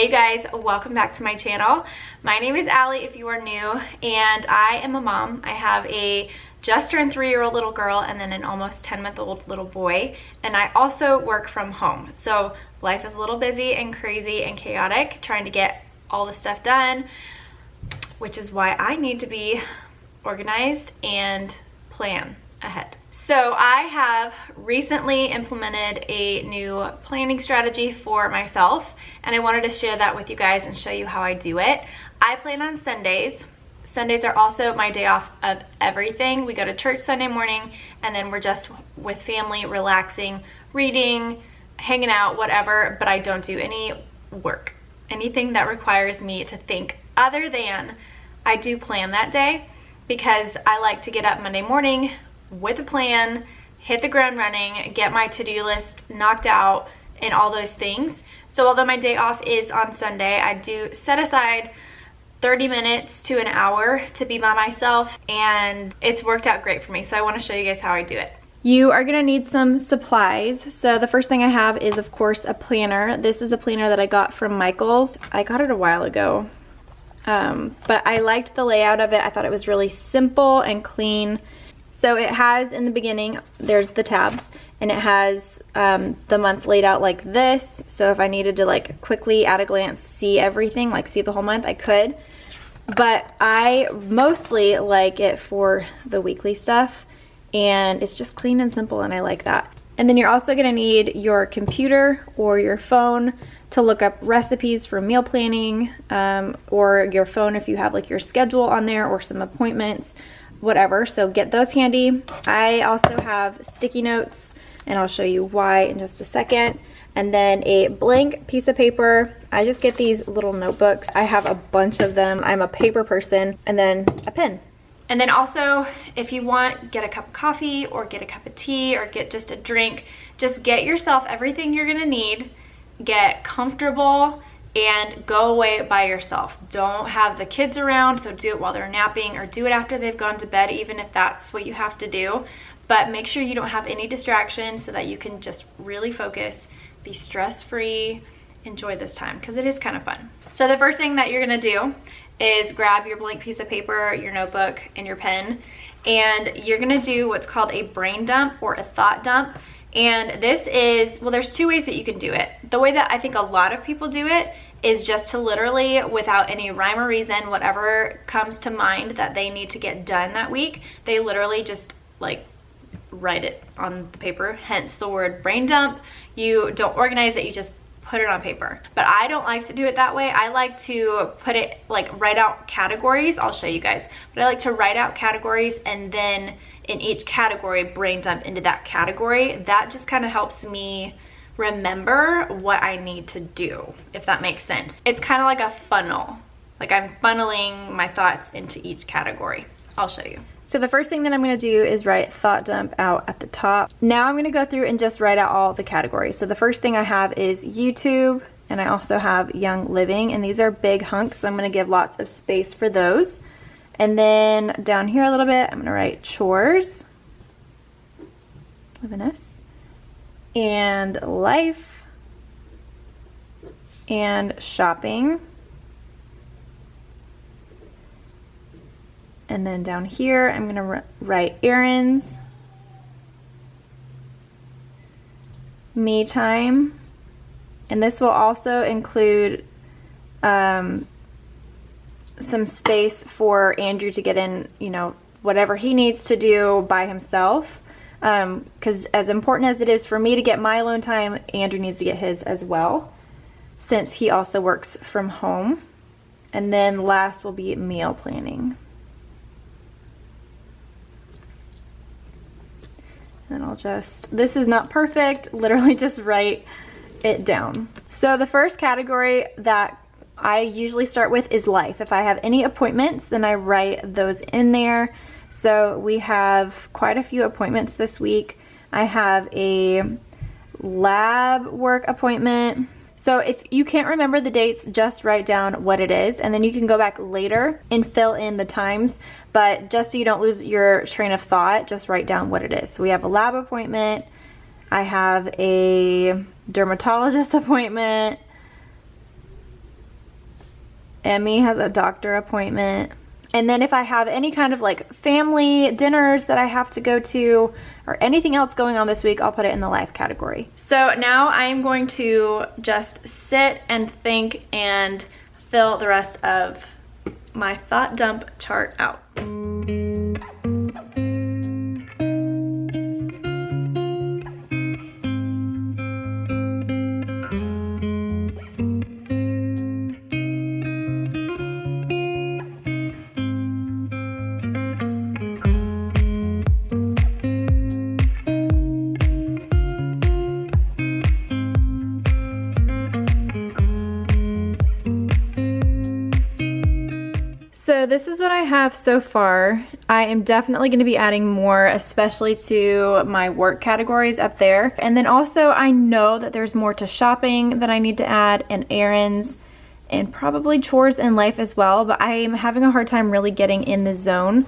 Hey you guys, welcome back to my channel. My name is Allie if you are new, and I am a mom. I have a just turned 3-year-old little girl and then an almost 10-month-old little boy, and I also work from home. So life is a little busy and crazy and chaotic trying to get all the stuff done, which is why I need to be organized and plan ahead. So I have recently implemented a new planning strategy for myself, and I wanted to share that with you guys and show you how I do it. I plan on Sundays. Sundays are also my day off of everything. We go to church Sunday morning, and then we're just with family, relaxing, reading, hanging out, whatever, but I don't do any work. Anything that requires me to think other than I do plan that day, because I like to get up Monday morning with a plan, hit the ground running, get my to-do list knocked out, and all those things. So although my day off is on Sunday, I do set aside 30 minutes to an hour to be by myself, and it's worked out great for me. So I want to show you guys how I do it. You are gonna need some supplies. So the first thing I have is, of course, a planner. This is a planner that I got from Michael's. I got it a while ago, but I liked the layout of it. I thought it was really simple and clean. So it has, in the beginning, there's the tabs, and it has the month laid out like this. So if I needed to like quickly at a glance see everything, like see the whole month, I could. But I mostly like it for the weekly stuff, and it's just clean and simple, and I like that. And then you're also gonna need your computer or your phone to look up recipes for meal planning, or your phone if you have like your schedule on there or some appointments, whatever. So get those handy. I also have sticky notes, and I'll show you why in just a second. And then a blank piece of paper. I just get these little notebooks. I have a bunch of them. I'm a paper person. And then a pen. And then also, if you want, get a cup of coffee or get a cup of tea or get just a drink. Just get yourself everything you're gonna need. Get comfortable and go away by yourself. Don't have the kids around, so do it while they're napping or do it after they've gone to bed, even if that's what you have to do. But make sure you don't have any distractions so that you can just really focus, be stress-free, enjoy this time, because it is kind of fun. So the first thing that you're gonna do is grab your blank piece of paper, your notebook, and your pen, and you're gonna do what's called a brain dump or a thought dump. And this is, well, there's two ways that you can do it. The way that I think a lot of people do it is just to literally, without any rhyme or reason, whatever comes to mind that they need to get done that week, they literally just like write it on the paper, hence the word brain dump. You don't organize it, you just put it on paper. But I don't like to do it that way. I like to put it, like, write out categories. I'll show you guys. But I like to write out categories, and then in each category brain dump into that category. That just kind of helps me remember what I need to do, if that makes sense. It's kind of like a funnel. Like I'm funneling my thoughts into each category. I'll show you. So the first thing that I'm gonna do is write thought dump out at the top. Now I'm gonna go through and just write out all the categories. So the first thing I have is YouTube, and I also have Young Living, and these are big hunks, so I'm gonna give lots of space for those. And then down here a little bit, I'm gonna write chores with an S, and life, and shopping. And then down here, I'm gonna write errands, me time, and this will also include some space for Andrew to get in, you know, whatever he needs to do by himself. Because as important as it is for me to get my alone time, Andrew needs to get his as well, since he also works from home. And then last will be meal planning. And I'll just, this is not perfect, literally just write it down. So the first category that I usually start with is life. If I have any appointments, then I write those in there. So we have quite a few appointments this week. I have a lab work appointment. So if you can't remember the dates, just write down what it is, and then you can go back later and fill in the times. But just so you don't lose your train of thought, just write down what it is. So we have a lab appointment, I have a dermatologist appointment, Emmy has a doctor appointment. And then if I have any kind of like family dinners that I have to go to or anything else going on this week, I'll put it in the life category. So now I am going to just sit and think and fill the rest of my thought dump chart out. So this is what I have so far. I am definitely going to be adding more, especially to my work categories up there. And then also I know that there's more to shopping that I need to add, and errands, and probably chores in life as well. But I'm having a hard time really getting in the zone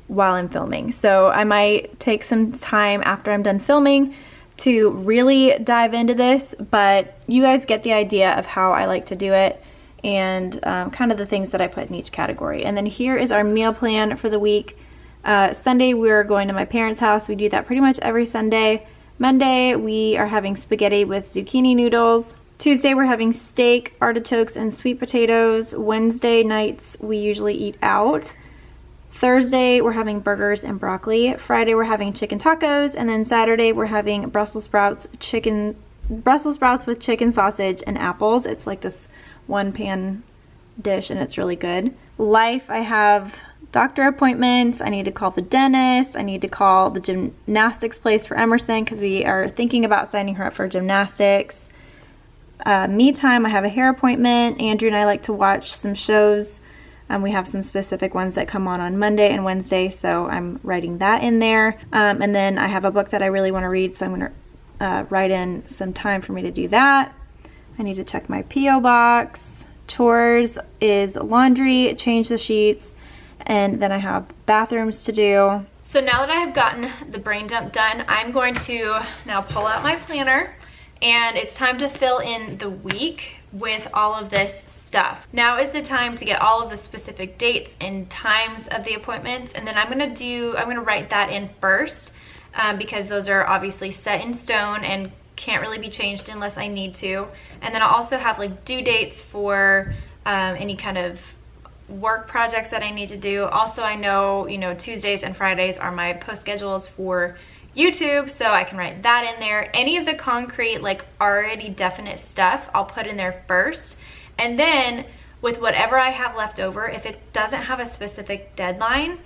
while I'm filming. So I might take some time after I'm done filming to really dive into this, but you guys get the idea of how I like to do it, and kind of the things that I put in each category. And then here is our meal plan for the week. Sunday we're going to my parents' house. We do that pretty much every Sunday. Monday we are having spaghetti with zucchini noodles. Tuesday we're having steak, artichokes, and sweet potatoes. Wednesday nights we usually eat out. Thursday we're having burgers and broccoli. Friday we're having chicken tacos, and then Saturday we're having Brussels sprouts with chicken sausage and apples. It's like this one pan dish and it's really good. Life, I have doctor appointments, I need to call the dentist, I need to call the gymnastics place for Emerson because we are thinking about signing her up for gymnastics. Me time, I have a hair appointment. Andrew and I like to watch some shows. We have some specific ones that come on Monday and Wednesday, so I'm writing that in there. And then I have a book that I really want to read, so I'm going to write in some time for me to do that. I need to check my P.O. box. Chores is laundry, change the sheets, and then I have bathrooms to do. So now that I have gotten the brain dump done, I'm going to now pull out my planner, and it's time to fill in the week with all of this stuff. Now is the time to get all of the specific dates and times of the appointments, and then I'm gonna write that in first because those are obviously set in stone and can't really be changed unless I need to. And then I'll also have like due dates for any kind of work projects that I need to do. Also, I know, Tuesdays and Fridays are my post schedules for YouTube, so I can write that in there. Any of the concrete, like already definite stuff, I'll put in there first. And then with whatever I have left over, if it doesn't have a specific deadline,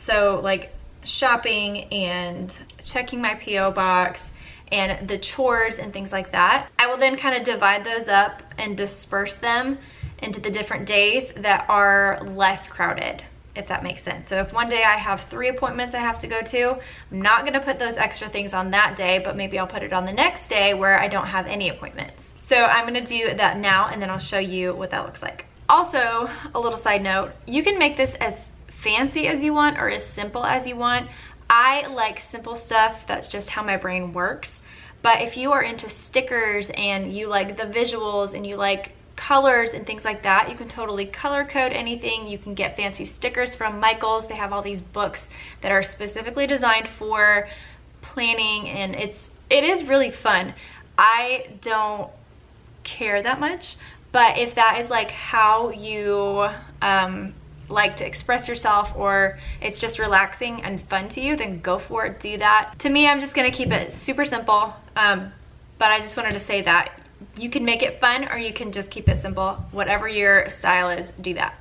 so like shopping and checking my P.O. box and the chores and things like that, I will then kind of divide those up and disperse them into the different days that are less crowded, if that makes sense. So if one day I have 3 appointments I have to go to, I'm not gonna put those extra things on that day, but maybe I'll put it on the next day where I don't have any appointments. So I'm gonna do that now, and then I'll show you what that looks like. Also, a little side note, you can make this as fancy as you want or as simple as you want. I like simple stuff, that's just how my brain works. But if you are into stickers and you like the visuals and you like colors and things like that, you can totally color code anything. You can get fancy stickers from Michaels. They have all these books that are specifically designed for planning, and it is really fun. I don't care that much, but if that is like how you like to express yourself, or it's just relaxing and fun to you, then go for it, do that. To me, I'm just gonna keep it super simple, but I just wanted to say that you can make it fun or you can just keep it simple. Whatever your style is, do that.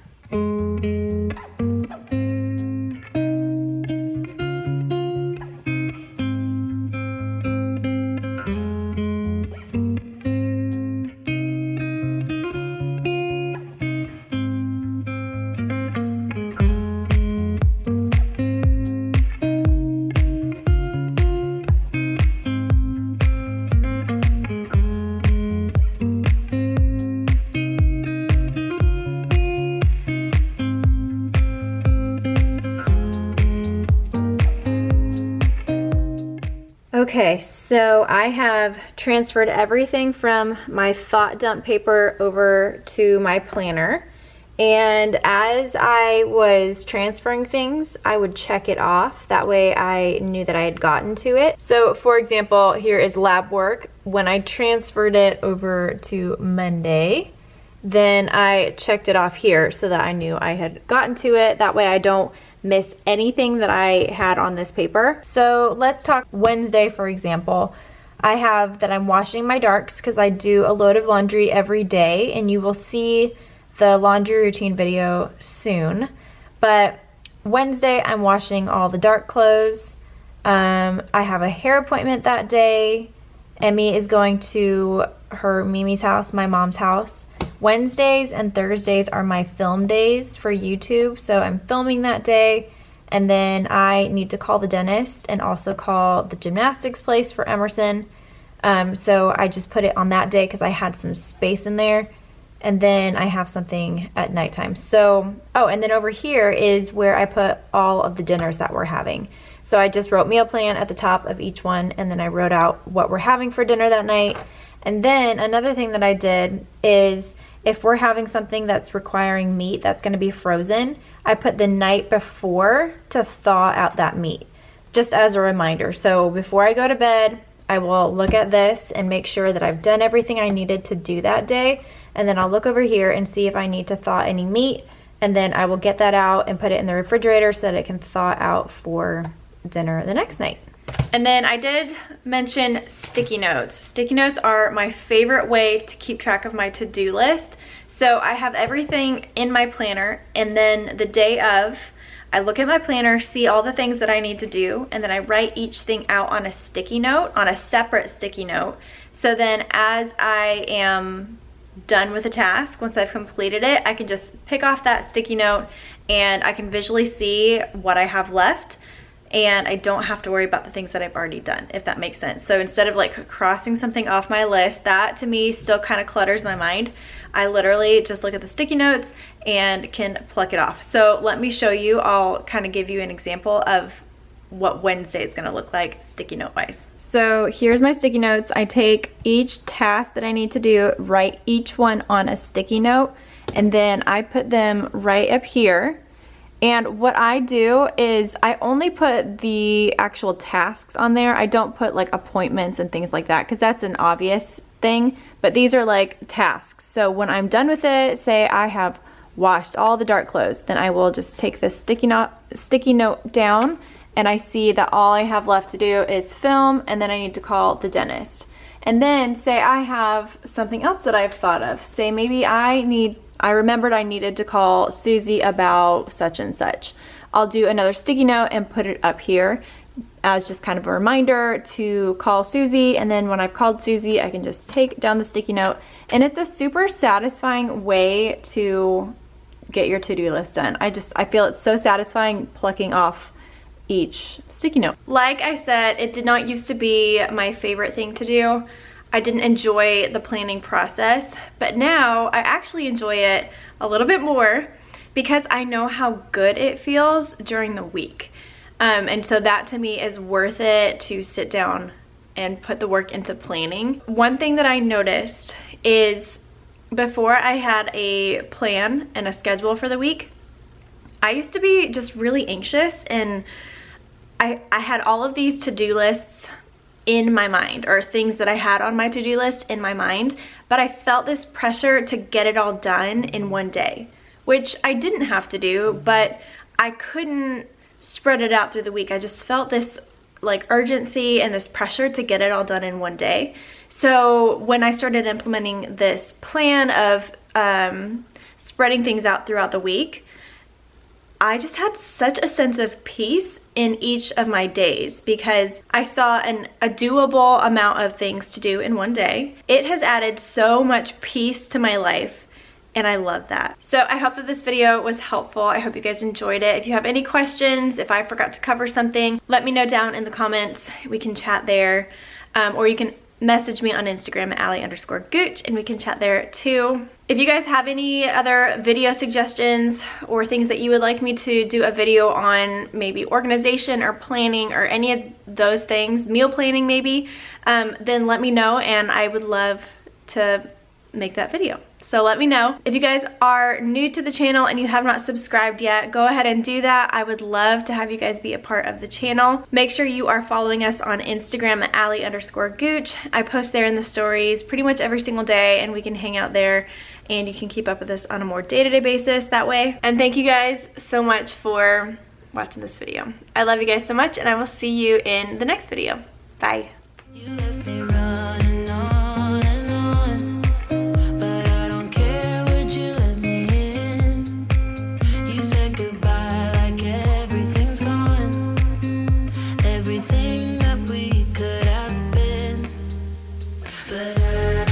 Okay, so I have transferred everything from my thought dump paper over to my planner, And as I was transferring things, I would check it off. That way I knew that I had gotten to it. So for example, here is lab work. When I transferred it over to Monday, then I checked it off here so that I knew I had gotten to it. That way I don't miss anything that I had on this paper. So let's talk Wednesday, for example. I have that I'm washing my darks because I do a load of laundry every day, and you will see the laundry routine video soon. But Wednesday I'm washing all the dark clothes. I have a hair appointment that day. Emmy is going to her Mimi's house, my mom's house. Wednesdays and Thursdays are my film days for YouTube, so I'm filming that day. And then I need to call the dentist and also call the gymnastics place for Emerson. So I just put it on that day because I had some space in there. And then I have something at nighttime. So, oh, and then over here is where I put all of the dinners that we're having. So I just wrote meal plan at the top of each one, and then I wrote out what we're having for dinner that night. And then another thing that I did is if we're having something that's requiring meat that's going to be frozen, I put the night before to thaw out that meat, just as a reminder. So before I go to bed, I will look at this and make sure that I've done everything I needed to do that day. And then I'll look over here and see if I need to thaw any meat. And then I will get that out and put it in the refrigerator so that it can thaw out for dinner the next night. And then I did mention sticky notes. Sticky notes are my favorite way to keep track of my to-do list. So I have everything in my planner, and then the day of, I look at my planner, see all the things that I need to do, and then I write each thing out on a sticky note, on a separate sticky note. So then as I am done with a task, once I've completed it, I can just pick off that sticky note and I can visually see what I have left, and I don't have to worry about the things that I've already done, if that makes sense. So instead of like crossing something off my list, that to me still kind of clutters my mind. I literally just look at the sticky notes and can pluck it off. So let me show you. I'll kind of give you an example of what Wednesday is gonna look like sticky note wise. So here's my sticky notes. I take each task that I need to do, write each one on a sticky note, and then I put them right up here. And what I do is I only put the actual tasks on there. I don't put like appointments and things like that because that's an obvious thing, but these are like tasks. So when I'm done with it, say I have washed all the dark clothes, then I will just take this sticky note down, and I see that all I have left to do is film, and then I need to call the dentist. And then say I have something else that I've thought of. Say maybe I remembered I needed to call Susie about such and such. I'll do another sticky note and put it up here as just kind of a reminder to call Susie. And then when I've called Susie, I can just take down the sticky note. And it's a super satisfying way to get your to-do list done. I feel it's so satisfying plucking off each sticky note. Like I said, it did not used to be my favorite thing to do. I didn't enjoy the planning process, but now I actually enjoy it a little bit more because I know how good it feels during the week. And so that to me is worth it to sit down and put the work into planning. One thing that I noticed is before I had a plan and a schedule for the week, I used to be just really anxious, and I had all of these to-do lists in my mind, or things that I had on my to-do list in my mind, but I felt this pressure to get it all done in one day, which I didn't have to do, but I couldn't spread it out through the week. I just felt this like urgency and this pressure to get it all done in one day. So when I started implementing this plan of spreading things out throughout the week, I just had such a sense of peace in each of my days because I saw a doable amount of things to do in one day. It has added so much peace to my life, and I love that. So I hope that this video was helpful. I hope you guys enjoyed it. If you have any questions, if I forgot to cover something, let me know down in the comments. We can chat there, or you can message me on Instagram at Allie_Gooch, and we can chat there too. If you guys have any other video suggestions or things that you would like me to do a video on, maybe organization or planning or any of those things, meal planning maybe, then let me know and I would love to make that video. So let me know. If you guys are new to the channel and you have not subscribed yet, go ahead and do that. I would love to have you guys be a part of the channel. Make sure you are following us on Instagram at Allie_Gooch. I post there in the stories pretty much every single day, and we can hang out there and you can keep up with us on a more day-to-day basis that way. And thank you guys so much for watching this video. I love you guys so much, and I will see you in the next video. Bye. You left me running on and on, but I don't care, would you let me in? You said goodbye like everything's gone, everything that we could have been, but